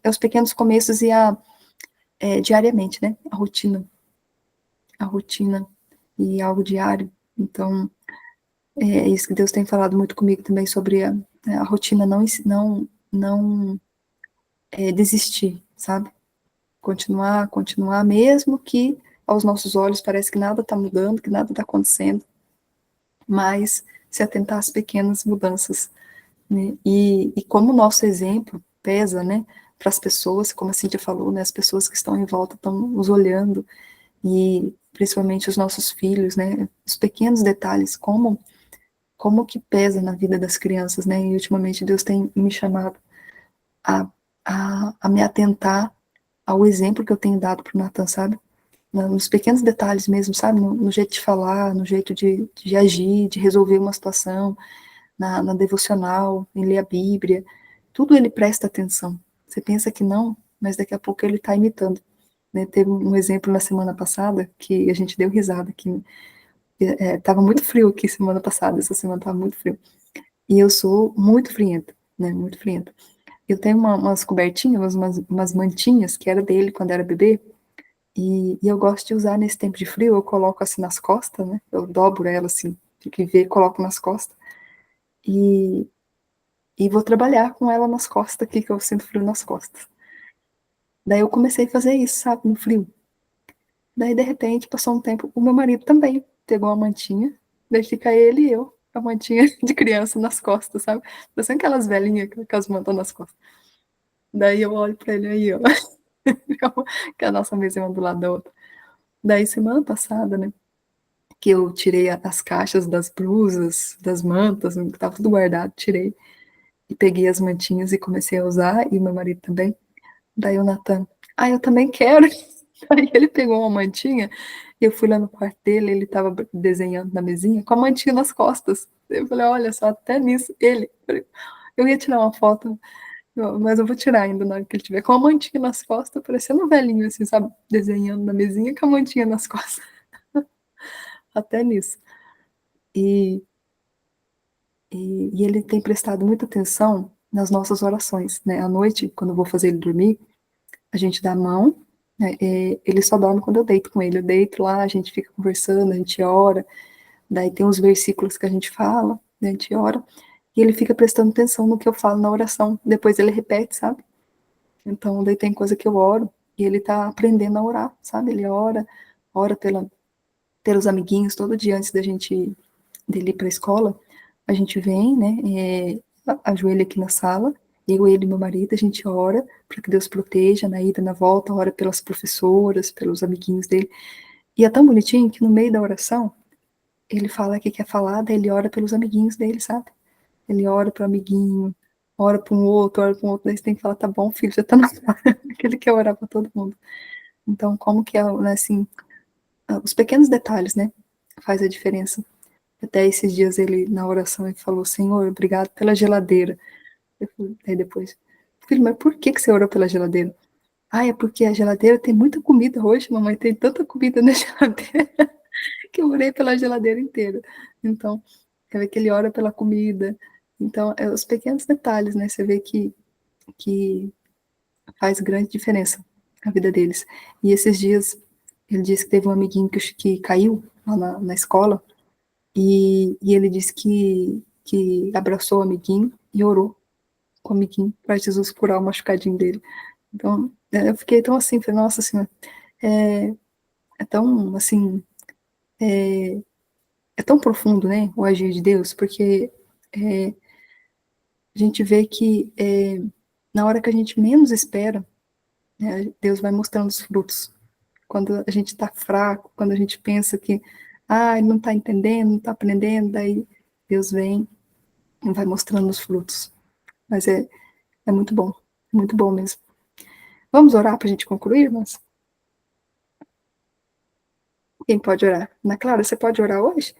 os pequenos começos e diariamente, né? A rotina e algo diário. Então, é isso que Deus tem falado muito comigo também sobre a rotina, não desistir, sabe? Continuar, mesmo que aos nossos olhos parece que nada está mudando, que nada está acontecendo, mas se atentar às pequenas mudanças, né? E como o nosso exemplo pesa, né, para as pessoas, como a Cíntia falou, né, as pessoas que estão em volta estão nos olhando, e principalmente os nossos filhos, né, os pequenos detalhes, como que pesa na vida das crianças, né, e ultimamente Deus tem me chamado a, a me atentar ao exemplo que eu tenho dado para o Natan, sabe? Nos pequenos detalhes mesmo, sabe? No jeito de falar, no jeito de agir, de resolver uma situação, na devocional, em ler a Bíblia, tudo ele presta atenção. Você pensa que não, mas daqui a pouco ele está imitando, né? Teve um exemplo na semana passada que a gente deu risada, que estava muito frio aqui semana passada, essa semana estava muito frio. E eu sou muito frienta, né? Muito frienta. Eu tenho umas cobertinhas, umas mantinhas que era dele quando era bebê, e eu gosto de usar nesse tempo de frio, eu coloco assim nas costas, né? Eu dobro ela assim, fica e ver, coloco nas costas. E, e vou trabalhar com ela nas costas aqui, que eu sinto frio nas costas. Daí eu comecei a fazer isso, sabe, no frio. Daí, de repente, passou um tempo, o meu marido também pegou uma mantinha, daí fica ele e eu, a mantinha de criança nas costas, sabe? Parecendo aquelas velhinhas com as mantas nas costas. Daí eu olho pra ele aí, ó, que a nossa mesa é uma do lado da outra. Daí, semana passada, né, que eu tirei as caixas das blusas, das mantas, que tava tudo guardado, tirei, e peguei as mantinhas e comecei a usar, e meu marido também. Daí o Natan, eu também quero. Aí ele pegou uma mantinha, e eu fui lá no quarto dele, ele estava desenhando na mesinha, com a mantinha nas costas. Eu falei, olha só, até nisso, eu ia tirar uma foto, mas eu vou tirar ainda na hora que ele tiver, com a mantinha nas costas, parecendo um velhinho, assim, sabe, desenhando na mesinha, com a mantinha nas costas. Até nisso. E, e ele tem prestado muita atenção nas nossas orações, né? À noite, quando eu vou fazer ele dormir, a gente dá a mão, né? Ele só dorme quando eu deito com ele. Eu deito lá, a gente fica conversando, a gente ora, daí tem uns versículos que a gente fala, né? A gente ora, e ele fica prestando atenção no que eu falo na oração. Depois ele repete, sabe? Então, daí tem coisa que eu oro, e ele tá aprendendo a orar, sabe? Ele ora pelos amiguinhos todo dia antes dele ir pra escola. A gente vem, né, ajoelha aqui na sala, eu, ele e meu marido, a gente ora para que Deus proteja na ida, na volta, ora pelas professoras, pelos amiguinhos dele. E é tão bonitinho que no meio da oração, ele fala que quer falar, daí ele ora pelos amiguinhos dele, sabe? Ele ora pro amiguinho, ora para um outro, daí você tem que falar, tá bom, filho, já tá na hora, que ele quer orar para todo mundo. Então, como que é, né, assim, os pequenos detalhes, né, faz a diferença. Até esses dias ele, na oração, ele falou, Senhor, obrigado pela geladeira. Aí depois, filho, mas por que você orou pela geladeira? Ah, é porque a geladeira tem muita comida hoje, mamãe, tem tanta comida na geladeira que eu orei pela geladeira inteira. Então, você vê que ele ora pela comida. Então, é os pequenos detalhes, né? Você vê que faz grande diferença na vida deles. E esses dias, ele disse que teve um amiguinho que caiu lá na escola, e ele disse que abraçou o amiguinho e orou com o amiguinho para Jesus curar o machucadinho dele. Então, eu fiquei tão assim, falei, nossa senhora, é, é tão, assim, é, é tão profundo, né, o agir de Deus, porque a gente vê que na hora que a gente menos espera, né, Deus vai mostrando os frutos. Quando a gente está fraco, quando a gente pensa que, ele não está entendendo, não está aprendendo, daí Deus vem e vai mostrando os frutos. Mas é muito bom mesmo. Vamos orar para a gente concluir, irmãs? Quem pode orar? Ana Clara, você pode orar hoje?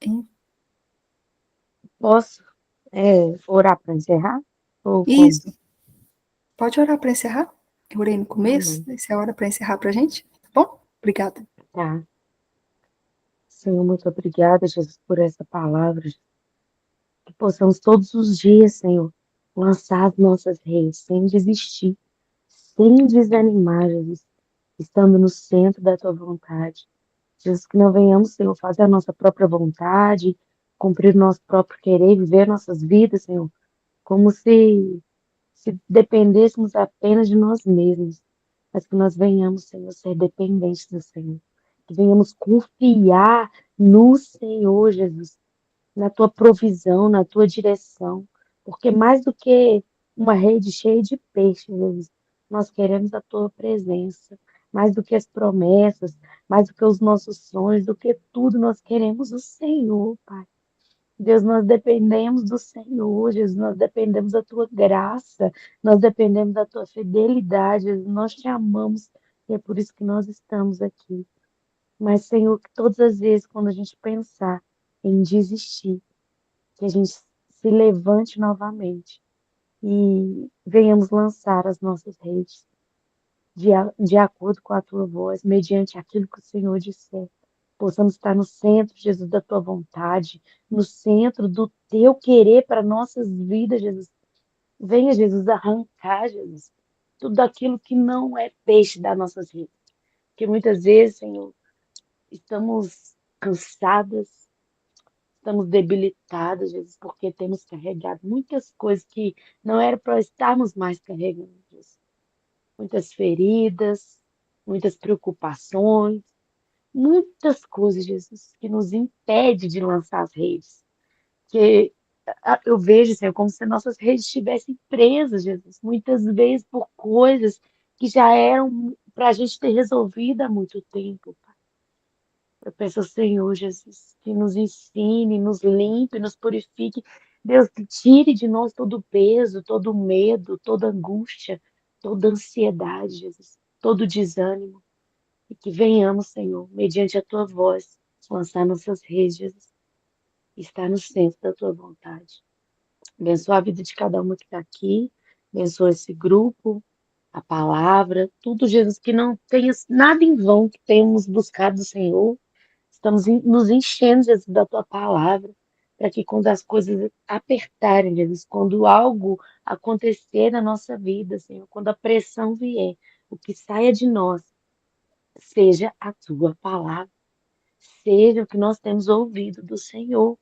Hein? Posso orar para encerrar? Ou como? Isso. Pode orar para encerrar? Eu orei no começo, Amém. essa é a hora para encerrar para a gente, tá bom? Obrigada. Tá. Senhor, muito obrigada, Jesus, por essa palavra. Que possamos todos os dias, Senhor, lançar as nossas redes sem desistir, sem desanimar, Jesus, estando no centro da tua vontade. Jesus, que não venhamos, Senhor, fazer a nossa própria vontade, cumprir o nosso próprio querer, viver nossas vidas, Senhor, como se dependêssemos apenas de nós mesmos, mas que nós venhamos, Senhor, ser dependentes do Senhor, que venhamos confiar no Senhor, Jesus, na tua provisão, na tua direção, porque mais do que uma rede cheia de peixes, Jesus, nós queremos a tua presença, mais do que as promessas, mais do que os nossos sonhos, do que tudo, nós queremos o Senhor, Pai. Deus, nós dependemos do Senhor, Jesus, nós dependemos da tua graça, nós dependemos da tua fidelidade, Jesus, nós te amamos e é por isso que nós estamos aqui. Mas, Senhor, que todas as vezes quando a gente pensar em desistir, que a gente se levante novamente e venhamos lançar as nossas redes de acordo com a tua voz, mediante aquilo que o Senhor disser. Possamos estar no centro, Jesus, da tua vontade, no centro do teu querer para nossas vidas, Jesus. Venha, Jesus, arrancar, Jesus, tudo aquilo que não é peixe das nossas vidas. Porque muitas vezes, Senhor, estamos cansadas, estamos debilitadas, Jesus, porque temos carregado muitas coisas que não era para estarmos mais carregando, Jesus. Muitas feridas, muitas preocupações, muitas coisas, Jesus, que nos impede de lançar as redes. Que eu vejo, Senhor, como se nossas redes estivessem presas, Jesus, muitas vezes por coisas que já eram para a gente ter resolvido há muito tempo. Eu peço ao Senhor, Jesus, que nos ensine, nos limpe, nos purifique. Deus, que tire de nós todo o peso, todo o medo, toda a angústia, toda a ansiedade, Jesus, todo o desânimo. E que venhamos, Senhor, mediante a tua voz, lançar nossas redes, Jesus, e estar no centro da tua vontade. Abençoa a vida de cada uma que está aqui, abençoa esse grupo, a palavra, tudo, Jesus, que não tenha nada em vão que tenhamos buscado do Senhor. Estamos nos enchendo, Jesus, da tua palavra, para que quando as coisas apertarem, Jesus, quando algo acontecer na nossa vida, Senhor, quando a pressão vier, o que saia de nós seja a tua palavra. seja o que nós temos ouvido do Senhor.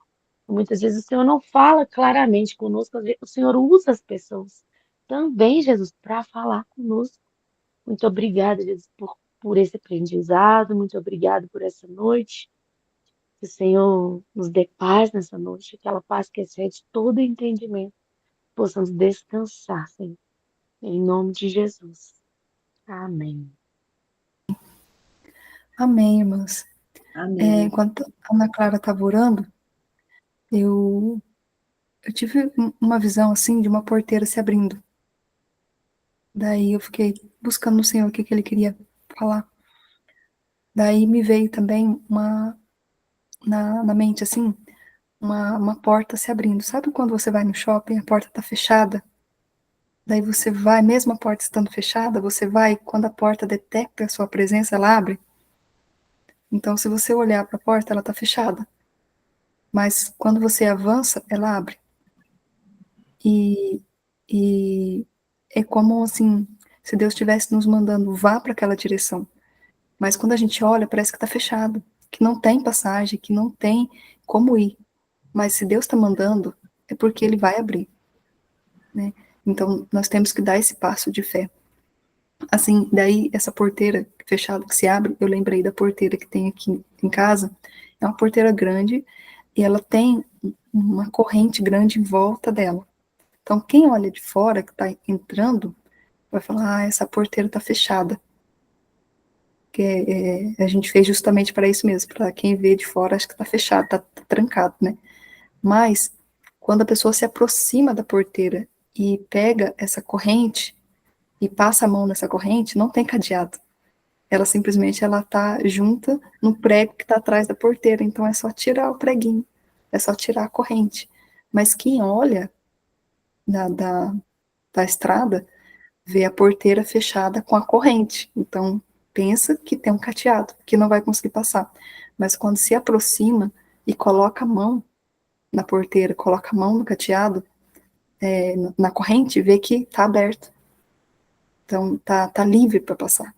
Muitas vezes o Senhor não fala claramente conosco, às vezes o Senhor usa as pessoas também, Jesus, para falar conosco. Muito obrigada, Jesus, por esse aprendizado, muito obrigada por essa noite. Que o Senhor nos dê paz nessa noite, aquela paz que excede todo entendimento. Possamos descansar, Senhor, em nome de Jesus. Amém. Amém, irmãs. Amém. Enquanto a Ana Clara estava orando, eu tive uma visão, assim, de uma porteira se abrindo. Daí eu fiquei buscando no Senhor o que ele queria falar. Daí me veio também na mente, assim, uma porta se abrindo. Sabe quando você vai no shopping, a porta está fechada? Daí você vai, mesmo a porta estando fechada, você vai, quando a porta detecta a sua presença, ela abre. Então, se você olhar para a porta, ela está fechada. Mas quando você avança, ela abre. E, e é como, assim, se Deus estivesse nos mandando, vá para aquela direção. Mas quando a gente olha, parece que está fechado, que não tem passagem, que não tem como ir. Mas se Deus está mandando, é porque Ele vai abrir, né? Então, nós temos que dar esse passo de fé. Assim, daí, essa porteira fechada que se abre, eu lembrei da porteira que tem aqui em casa. É uma porteira grande e ela tem uma corrente grande em volta dela. Então, quem olha de fora, que está entrando, vai falar, essa porteira está fechada. Que a gente fez justamente para isso mesmo, para quem vê de fora, acho que está fechado, está trancado, né? Mas, quando a pessoa se aproxima da porteira e pega essa corrente e passa a mão nessa corrente, não tem cadeado. Ela simplesmente ela tá junta no prego que está atrás da porteira, então é só tirar o preguinho, é só tirar a corrente. Mas quem olha da estrada vê a porteira fechada com a corrente, então pensa que tem um cadeado, que não vai conseguir passar. Mas quando se aproxima e coloca a mão na porteira, coloca a mão no cadeado, na corrente, vê que está aberto. Então tá livre para passar.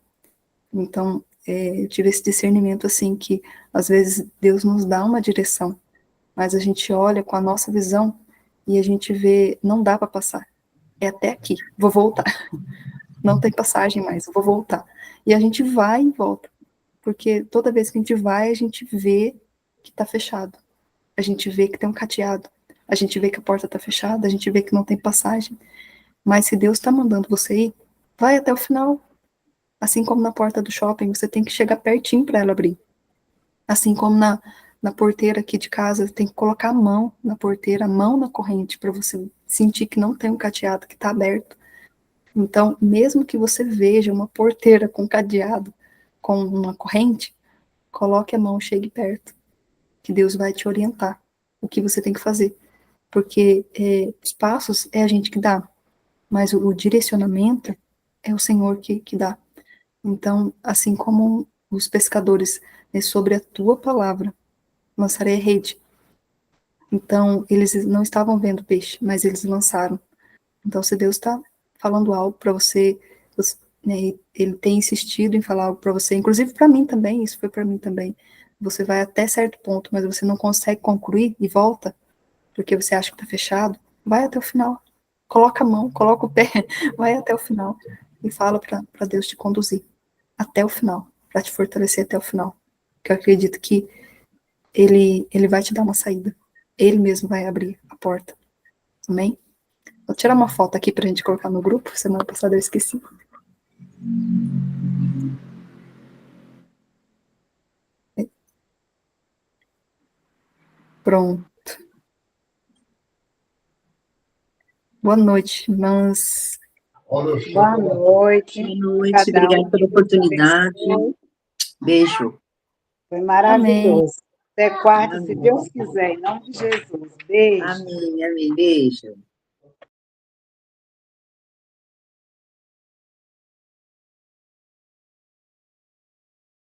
Então, eu tive esse discernimento, assim, que às vezes Deus nos dá uma direção, mas a gente olha com a nossa visão e a gente vê, não dá para passar. É até aqui, vou voltar. Não tem passagem mais, eu vou voltar. E a gente vai e volta, porque toda vez que a gente vai, a gente vê que está fechado. A gente vê que tem um cadeado. A gente vê que a porta está fechada, a gente vê que não tem passagem. Mas se Deus está mandando você ir, vai até o final. Assim como na porta do shopping, você tem que chegar pertinho para ela abrir. Assim como na porteira aqui de casa, tem que colocar a mão na porteira, a mão na corrente, para você sentir que não tem um cadeado, que está aberto. Então, mesmo que você veja uma porteira com cadeado, com uma corrente, coloque a mão, chegue perto, que Deus vai te orientar o que você tem que fazer. Porque os passos é a gente que dá, mas o direcionamento é o Senhor que dá. Então, assim como os pescadores, né, sobre a tua palavra, lançarei a rede. Então, eles não estavam vendo peixe, mas eles lançaram. Então, se Deus está falando algo para você, né, Ele tem insistido em falar algo para você, inclusive para mim também, isso foi para mim também. Você vai até certo ponto, mas você não consegue concluir e volta, porque você acha que está fechado, vai até o final. Coloca a mão, coloca o pé, vai até o final e fala para Deus te conduzir até o final, para te fortalecer até o final. Que eu acredito que ele vai te dar uma saída. Ele mesmo vai abrir a porta. Amém? Vou tirar uma foto aqui pra gente colocar no grupo. Semana passada eu esqueci. Pronto. Boa noite, irmãs. Boa noite. Boa noite, Cada um obrigada pela que Deus oportunidade. abençoe. Beijo. Foi Amém. maravilhoso. Até quarta, se Amém. Deus quiser, em nome de Jesus. Beijo. Amém, amém. Beijo.